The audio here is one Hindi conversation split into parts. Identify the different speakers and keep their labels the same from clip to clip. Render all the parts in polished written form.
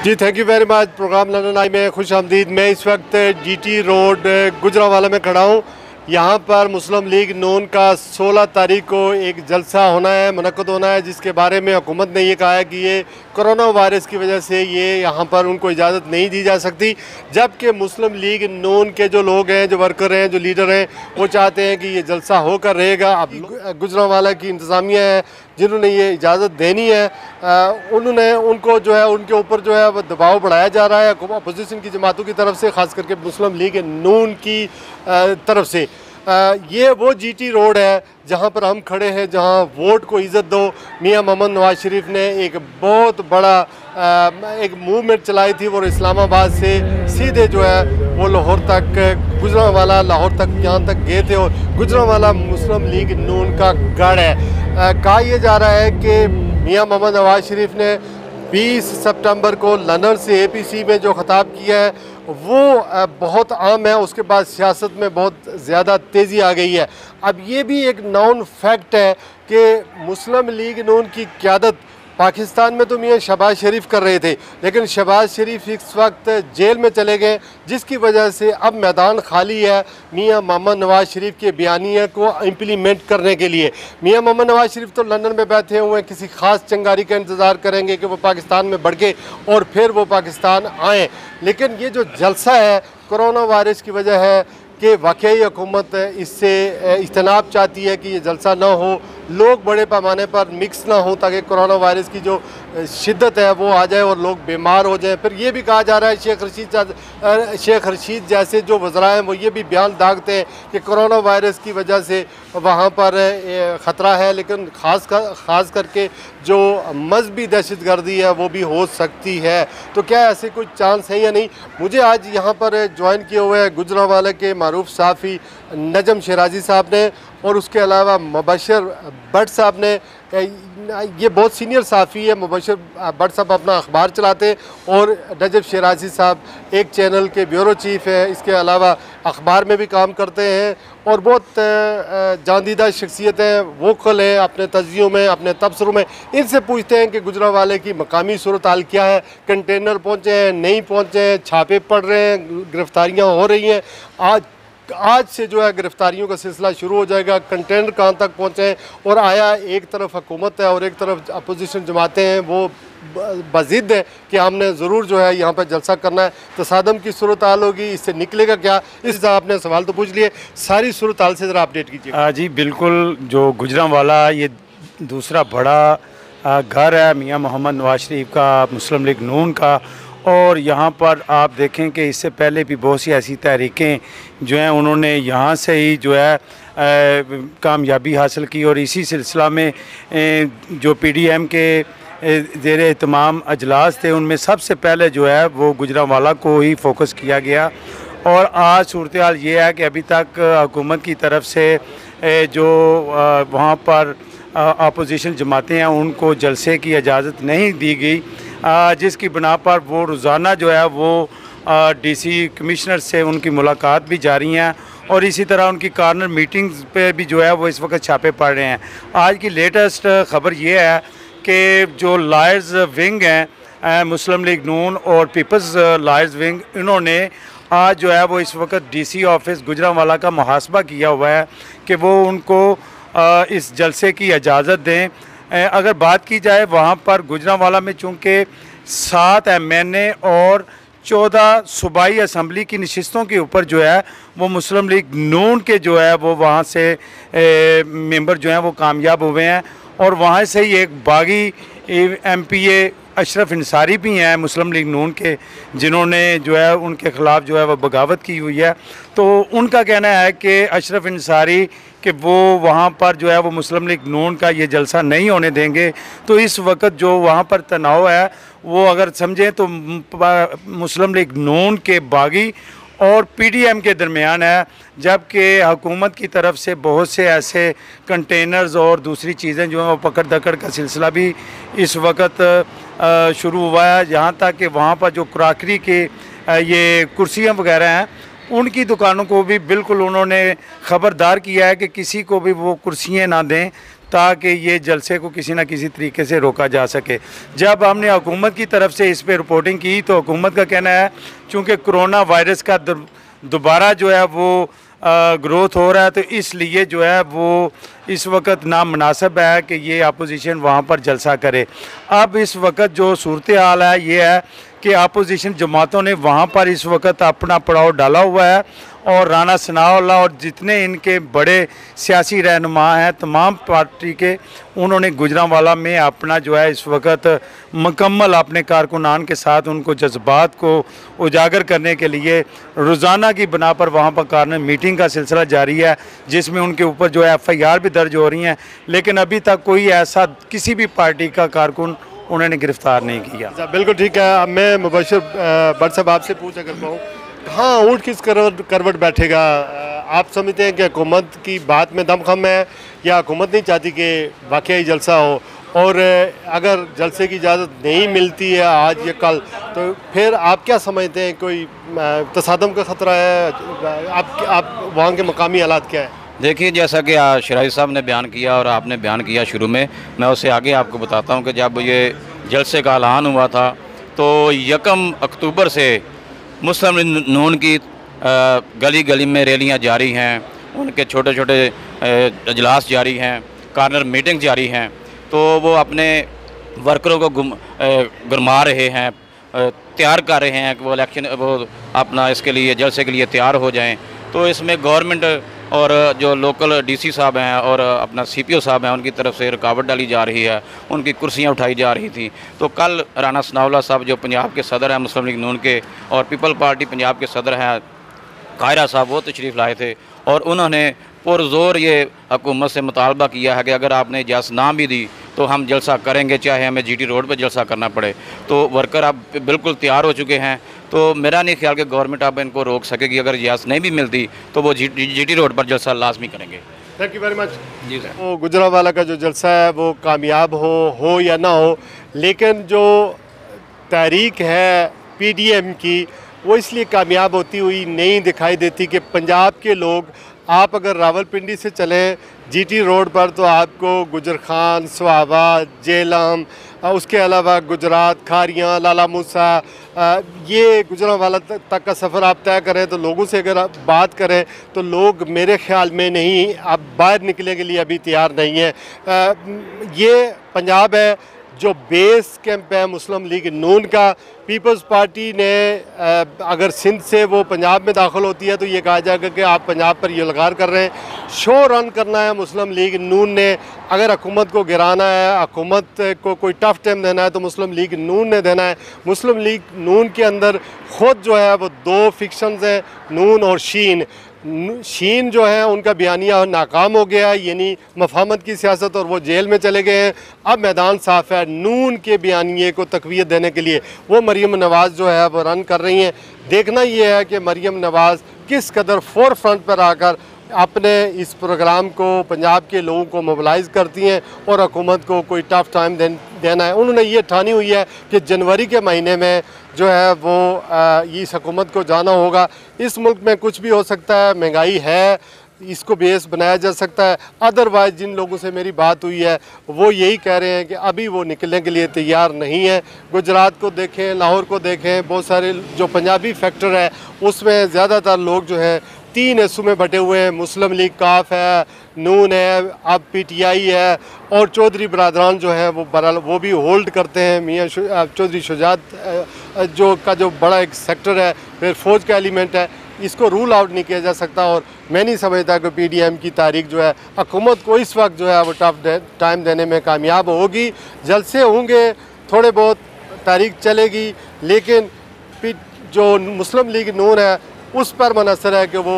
Speaker 1: Ji thank you very much. Program London Eye में खुश आमदीद। मैं इस वक्त जीटी रोड गुजरांवाला में खड़ा हूँ। यहाँ पर मुस्लिम लीग नून का 16 तारीख को एक जलसा होना है, मुनक्कद होना है, जिसके बारे में हुकूमत ने ये कहा है कि ये कोरोना वायरस की वजह से ये यहाँ पर उनको इजाज़त नहीं दी जा सकती। जबकि मुस्लिम लीग नून के जो लोग हैं, जो वर्कर हैं, जो लीडर हैं, वो चाहते हैं कि ये जलसा होकर रहेगा। अब गुजरांवाला की इंतज़ामिया है जिन्होंने ये इजाज़त देनी है, उनको जो है उनके ऊपर जो है वो दबाव बढ़ाया जा रहा है अपोजिशन की जमातों की तरफ से, ख़ास करके मुस्लिम लीग नून की तरफ से। ये वो जीटी रोड है जहाँ पर हम खड़े हैं, जहाँ वोट को इज़्ज़त दो मियां मोहम्मद नवाज शरीफ ने एक बहुत बड़ा एक मूवमेंट चलाई थी। वो इस्लामाबाद से सीधे जो है वो लाहौर तक, गुजरांवाला लाहौर तक यहाँ तक गए थे। और गुजरांवाला मुस्लिम लीग नून का गढ़ है। कहा यह जा रहा है कि मियां मोहम्मद नवाज शरीफ ने 20 सितंबर को लंदन से APC में जो ख़ताब किया है वो बहुत आम है। उसके बाद सियासत में बहुत ज़्यादा तेज़ी आ गई है। अब ये भी एक नॉन फैक्ट है कि मुस्लिम लीग नून की क़यादत पाकिस्तान में तो मियां शहबाज शरीफ कर रहे थे, लेकिन शहबाज शरीफ इस वक्त जेल में चले गए, जिसकी वजह से अब मैदान खाली है मियां मोहम्मद नवाज शरीफ के बयानिया को इम्प्लीमेंट करने के लिए। मियां मोहम्मद नवाज शरीफ तो लंदन में बैठे हुए हैं, किसी ख़ास चंगारी का इंतज़ार करेंगे कि वो पाकिस्तान में बढ़ गए और फिर वो पाकिस्तान आएँ। लेकिन ये जो जलसा है कोरोना वायरस की वजह है कि वाकई हुकूमत इससे इज्तनाब चाहती है कि ये जलसा ना हो, लोग बड़े पैमाने पर मिक्स ना हो, ताकि कोरोना वायरस की जो शिद्दत है वो आ जाए और लोग बीमार हो जाएं। फिर ये भी कहा जा रहा है शेख रशीद जैसे जो वज़रा हैं वो ये भी बयान दागते हैं कि कोरोना वायरस की वजह से वहाँ पर ख़तरा है, लेकिन ख़ास करके जो मजहबी दहशत गर्दी है वो भी हो सकती है। तो क्या ऐसे कोई चांस है या नहीं? मुझे आज यहाँ पर ज्वाइन किए हुए हैं गुजरांवाला के मारूफ सहाफ़ी नजम शराजी साहब ने और उसके अलावा मुबशर भट्ट साहब ने। ये बहुत सीनियर सहाफ़ी है। मुबशर भट्ट साहब अपना अखबार चलाते हैं और नजम शराजी साहब एक चैनल के ब्यूरो चीफ़ है। इसके अलावा अखबार में भी काम करते हैं और बहुत जानीदा शख्सियत हैं, वोकल हैं अपने तज़ियों में, अपने तबसरों में। इनसे पूछते हैं कि गुजरांवाले की मकामी सूरत हाल क्या है, कंटेनर पहुँचे हैं, नहीं पहुँचे हैं, छापे पड़ रहे हैं, गिरफ्तारियाँ हो रही हैं। आज से जो है गिरफ्तारियों का सिलसिला शुरू हो जाएगा। कंटेनर कहाँ तक पहुँचे हैं और आया एक तरफ हुकूमत है और एक तरफ अपोजिशन जमातें हैं, वो बज़िद है कि हमने ज़रूर जो है यहाँ पर जलसा करना है। तसादम की सूरत हाल होगी, इससे निकलेगा क्या? इस आपने सवाल तो पूछ लिए, सारी सूरत हाल से ज़रा अपडेट कीजिए।
Speaker 2: जी बिल्कुल, जो गुजरांवाला ये दूसरा बड़ा घर है मियां मोहम्मद नवाज शरीफ का, मुस्लिम लीग नून का। और यहाँ पर आप देखें कि इससे पहले भी बहुत सी ऐसी तहरीकें जो हैं उन्होंने यहाँ से ही जो है कामयाबी हासिल की। और इसी सिलसिला में जो PDM के ज़ेर एहतमाम अजलास थे उनमें सबसे पहले जो है वो गुजरांवाला को ही फोकस किया गया। और आज सूरत हाल ये है कि अभी तक हुकूमत की तरफ से जो वहाँ पर अपोजिशन जमातें हैं उनको जलसे की इजाज़त नहीं दी गई, जिसकी बिना पर वो रोज़ाना जो है वो DC कमिश्नर से उनकी मुलाकात भी जारी हैं और इसी तरह उनकी कॉर्नर मीटिंग्स पे भी जो है वो इस वक्त छापे पड़ रहे हैं। आज की लेटेस्ट ख़बर ये है कि जो लायर्स विंग हैं मुस्लिम लीग नून और पीपल्स लायर्स विंग, इन्होंने आज जो है वो इस वक्त DC ऑफिस गुजरांवाला का मुहासबा किया हुआ है कि वो उनको इस जलसे की इजाज़त दें। अगर बात की जाए वहाँ पर गुजरांवाला में चूँकि 7 MNA और 14 सूबाई असम्बली की नशिस्तों के ऊपर जो है वो मुस्लिम लीग नून के जो है वो वहाँ से मेंबर जो हैं वो कामयाब हुए हैं। और वहाँ से ही एक बागी MPA अशरफ इंसारी भी हैं मुस्लिम लीग नून के, जिन्होंने जो है उनके ख़िलाफ़ जो है वह बगावत की हुई है। तो उनका कहना है कि अशरफ इंसारी कि वो वहाँ पर जो है वो मुस्लिम लीग नून का ये जलसा नहीं होने देंगे। तो इस वक्त जो वहाँ पर तनाव है वो अगर समझें तो मुस्लिम लीग नून के बागी और PDM के दरमियान है, जबकि हुकूमत की तरफ से बहुत से ऐसे कंटेनर्स और दूसरी चीज़ें जो हैं वो पकड़ दकड़ का सिलसिला भी इस वक्त शुरू हुआ है। यहाँ तक कि वहाँ पर जो क्रॉकरी के ये कुर्सियाँ वगैरह हैं उनकी दुकानों को भी बिल्कुल उन्होंने ख़बरदार किया है कि किसी को भी वो कुर्सियाँ ना दें ताकि ये जलसे को किसी न किसी तरीके से रोका जा सके। जब हमने हुकूमत की तरफ से इस पर रिपोर्टिंग की तो हुकूमत का कहना है चूँकि कोरोना वायरस का दोबारा जो है वो ग्रोथ हो रहा है, तो इसलिए जो है वो इस वक्त नामुनासिब है कि ये अपोजिशन वहाँ पर जलसा करे। अब इस वक्त जो सूरत हाल है ये है कि अपोजिशन जमातों ने वहाँ पर इस वक्त अपना पड़ाव डाला हुआ है और राना सनाउल्लाह और जितने इनके बड़े सियासी रहनुमा हैं तमाम पार्टी के, उन्होंने गुजरांवाला में अपना जो है इस वक्त मुकम्मल अपने कारकुनान के साथ उनको जज्बात को उजागर करने के लिए रोज़ाना की बना पर वहाँ पर कारण मीटिंग का सिलसिला जारी है, जिसमें उनके ऊपर जो है FIR भी दर्ज हो रही हैं, लेकिन अभी तक कोई ऐसा किसी भी पार्टी का कारकुन उन्होंने गिरफ्तार नहीं किया।
Speaker 1: बिल्कुल ठीक है। अब मैं मुबशर भट्ट साहब आपसे पूछ अगर पाऊँ, कहाँ ऊँट किस करवट बैठेगा? आप समझते हैं कि हुकूमत की बात में दमखम है या हुकूमत नहीं चाहती कि वाकई जलसा हो, और अगर जलसे की इजाज़त नहीं मिलती है आज या कल तो फिर आप क्या समझते हैं, कोई तसादम का ख़तरा है? आप वहाँ के मकामी हालात क्या है?
Speaker 3: देखिए, जैसा कि शराई साहब ने बयान किया और आपने बयान किया शुरू में, मैं उससे आगे आपको बताता हूँ कि जब ये जलसे का ऐलान हुआ था तो 1 अक्टूबर से मुस्लिम लीग नून की गली गली में रैलियाँ जारी हैं, उनके छोटे छोटे अजलास जारी हैं, कार्नर मीटिंग जारी हैं, तो वो अपने वर्करों को गुरमा रहे हैं, तैयार कर रहे हैं कि वो इलेक्शन वो अपना इसके लिए जलसे के लिए तैयार हो जाएं। तो इसमें गवर्नमेंट और जो लोकल DC साहब हैं और अपना CPO साहब हैं उनकी तरफ से रुकावट डाली जा रही है, उनकी कुर्सियां उठाई जा रही थी। तो कल राना सनाउल्लाह साहब जो पंजाब के सदर हैं मुस्लिम लीग नून के और पीपल पार्टी पंजाब के सदर हैं कायरा साहब, वो तशरीफ़ लाए थे और उन्होंने पुरज़ोर ये हुकूमत से मुतालबा किया है कि अगर आपने इजाज़त ना भी दी तो हम जलसा करेंगे, चाहे हमें GT रोड पर जलसा करना पड़े। तो वर्कर अब बिल्कुल तैयार हो चुके हैं। तो मेरा नहीं ख्याल कि गवर्नमेंट अब इनको रोक सकेगी। अगर इजाज़त नहीं भी मिलती तो वो GT रोड पर जलसा लाजमी करेंगे।
Speaker 1: Thank you very much.
Speaker 3: जी सर।
Speaker 1: वो गुजरांवाला का जो जलसा है वो कामयाब हो या ना हो, लेकिन जो तहरीक है PDM की वो इसलिए कामयाब होती हुई नहीं दिखाई देती कि पंजाब के लोग, आप अगर रावलपिंडी से चलें GT रोड पर तो आपको गुजर खान, सुहावा, जेलम, उसके अलावा गुजरात, खारियाँ, लाला मूसा, ये गुजरांवाला तक का सफ़र आप तय करें तो लोगों से अगर आप बात करें तो लोग मेरे ख़्याल में नहीं, अब बाहर निकलने के लिए अभी तैयार नहीं है। ये पंजाब है जो बेस कैंप है मुस्लिम लीग नून का। पीपल्स पार्टी ने अगर सिंध से वो पंजाब में दाखिल होती है तो ये कहा जाएगा कि आप पंजाब पर ये लगार कर रहे हैं। शो रन करना है मुस्लिम लीग नून ने। अगर हुकूमत को गिराना है, हुकूमत को कोई टफ टाइम देना है तो मुस्लिम लीग नून ने देना है। मुस्लिम लीग नून के अंदर ख़ुद जो है वो 2 फिक्शंस हैं, नून और शीन। शीन जो है उनका बयानिया नाकाम हो गया है, यानी मफाहमत की सियासत, और वो जेल में चले गए हैं। अब मैदान साफ है नून के बयानिए को तक़वियत देने के लिए वो मरीम नवाज़ जो है वो रन कर रही हैं। देखना ये है कि मरीम नवाज़ किस कदर फोर फ्रंट पर आकर अपने इस प्रोग्राम को पंजाब के लोगों को मोबिलाइज़ करती हैं और हुकूमत को कोई टफ टाइम देना है। उन्होंने ये ठानी हुई है कि जनवरी के महीने में जो है वो इस हुकूमत को जाना होगा। इस मुल्क में कुछ भी हो सकता है, महंगाई है, इसको बेस बनाया जा सकता है। अदरवाइज़ जिन लोगों से मेरी बात हुई है वो यही कह रहे हैं कि अभी वो निकलने के लिए तैयार नहीं है। गुजरात को देखें, लाहौर को देखें, बहुत सारे जो पंजाबी फैक्टर है उसमें ज़्यादातर लोग जो हैं 3 हिस्सों में बटे हुए हैं। मुस्लिम लीग काफ है, नून है, अब PTI है, और चौधरी बरदरान जो है वो बहरहाल वो भी होल्ड करते हैं। मियाँ चौधरी शुजात जो बड़ा एक सेक्टर है, फिर फ़ौज का एलिमेंट है, इसको रूल आउट नहीं किया जा सकता। और मैं नहीं समझता कि PDM की तारीख जो है हुकूमत को इस वक्त जो है वो टफ टाइम देने में कामयाब होगी। जलसे होंगे, थोड़े बहुत तारीख चलेगी, लेकिन जो मुस्लिम लीग नून है उस पर मुनहसर है कि वो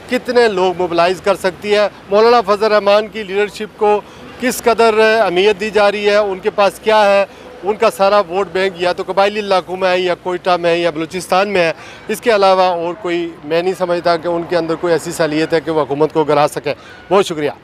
Speaker 1: कितने लोग मोबिलाइज़ कर सकती है। मौलाना फजल रहमान की लीडरशिप को किस कदर अहमियत दी जा रही है, उनके पास क्या है, उनका सारा वोट बैंक या तो कबायली इलाकों में है या कोयटा में है या बलूचिस्तान में है। इसके अलावा और कोई मैं नहीं समझता कि उनके अंदर कोई ऐसी सलाहियत है कि वो हुकूमत को गिरा सके। बहुत शुक्रिया।